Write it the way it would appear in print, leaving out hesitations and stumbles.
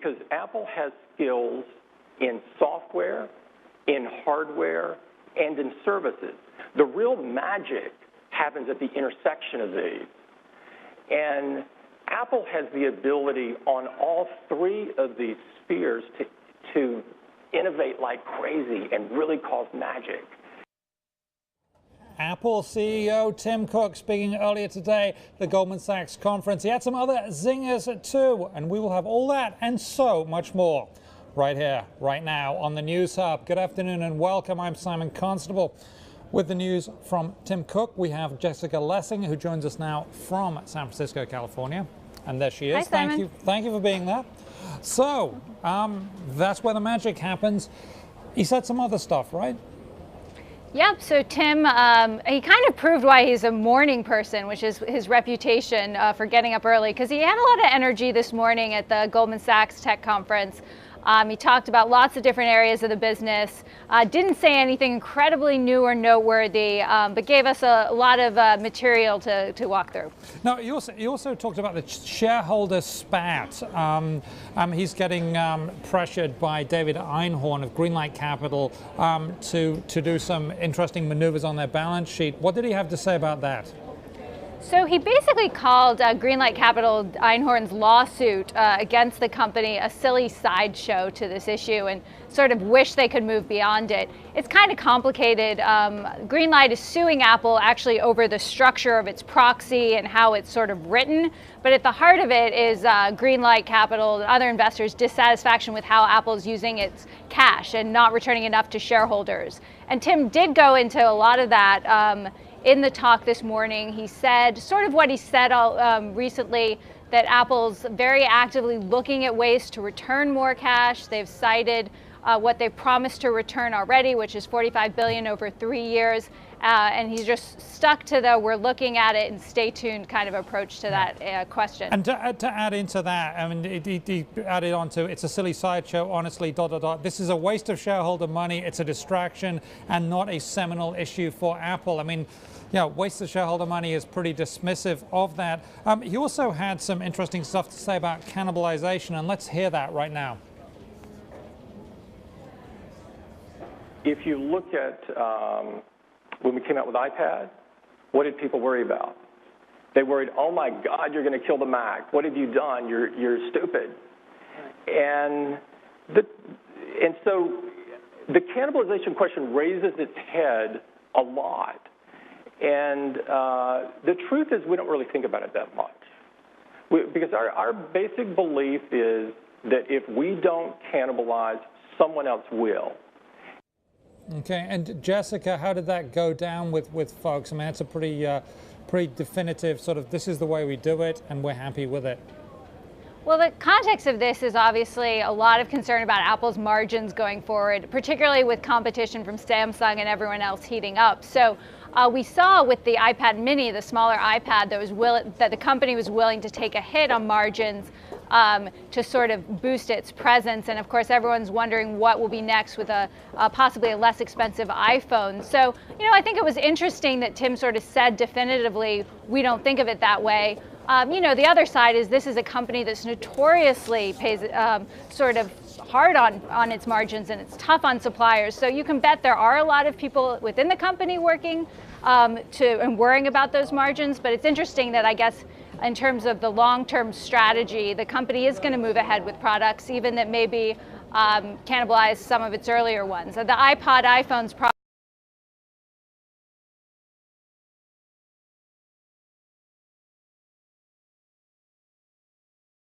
because Apple has skills in software, in hardware, and in services. The real magic happens at the intersection of these. And Apple has the ability on all three of these spheres to innovate like crazy and really cause magic. Apple CEO Tim Cook speaking earlier today at the Goldman Sachs conference. He had some other zingers too, and we will have all that and so much more right here, right now on the News Hub. Good afternoon and welcome. I'm Simon Constable. With the news from Tim Cook, we have Jessica Lessing, who joins us now from San Francisco, California. And there she is. Hi, Simon. Thank you for being there. So, that's where the magic happens. He said some other stuff, right? Yep, so Tim, he kind of proved why he's a morning person, which is his reputation for getting up early, because he had a lot of energy this morning at the Goldman Sachs Tech Conference. He talked about lots of different areas of the business, didn't say anything incredibly new or noteworthy, but gave us a lot of material to walk through. Now, he also talked about the shareholder spat. He's getting pressured by David Einhorn of Greenlight Capital to do some interesting maneuvers on their balance sheet. What did he have to say about that? So he basically called Greenlight Capital Einhorn's lawsuit against the company a silly sideshow to this issue and sort of wish they could move beyond it. It's kind of complicated. Greenlight is suing Apple actually over the structure of its proxy and how it's sort of written. But at the heart of it is Greenlight Capital and other investors' dissatisfaction with how Apple is using its cash and not returning enough to shareholders. And Tim did go into a lot of that in the talk this morning. He said sort of what he said recently, that Apple's very actively looking at ways to return more cash. They've cited what they've promised to return already, which is $45 billion over 3 years. And he's just stuck to the we're looking at it and stay tuned kind of approach to that question. And to add into that, I mean, he added on to it's a silly sideshow, honestly, ... This is a waste of shareholder money. It's a distraction and not a seminal issue for Apple. I mean, yeah, waste of shareholder money is pretty dismissive of that. He also had some interesting stuff to say about cannibalization, and let's hear that right now. If you look at when we came out with iPad, what did people worry about? They worried, oh my God, you're going to kill the Mac. What have you done? You're stupid. And so the cannibalization question raises its head a lot. And the truth is we don't really think about it that much. Because our basic belief is that if we don't cannibalize, someone else will. Okay, and Jessica, how did that go down with folks? I mean, it's a pretty definitive sort of, this is the way we do it, and we're happy with it. Well, the context of this is obviously a lot of concern about Apple's margins going forward, particularly with competition from Samsung and everyone else heating up. So we saw with the iPad mini, the smaller iPad, that the company was willing to take a hit on margins to sort of boost its presence. And of course, everyone's wondering what will be next with possibly a less expensive iPhone. So, you know, I think it was interesting that Tim sort of said definitively, we don't think of it that way. You know, the other side is this is a company that's notoriously pays sort of hard on its margins, and it's tough on suppliers. So you can bet there are a lot of people within the company working and worrying about those margins. But it's interesting that I guess in terms of the long-term strategy, the company is going to move ahead with products, even that maybe cannibalize some of its earlier ones. The iPod, iPhones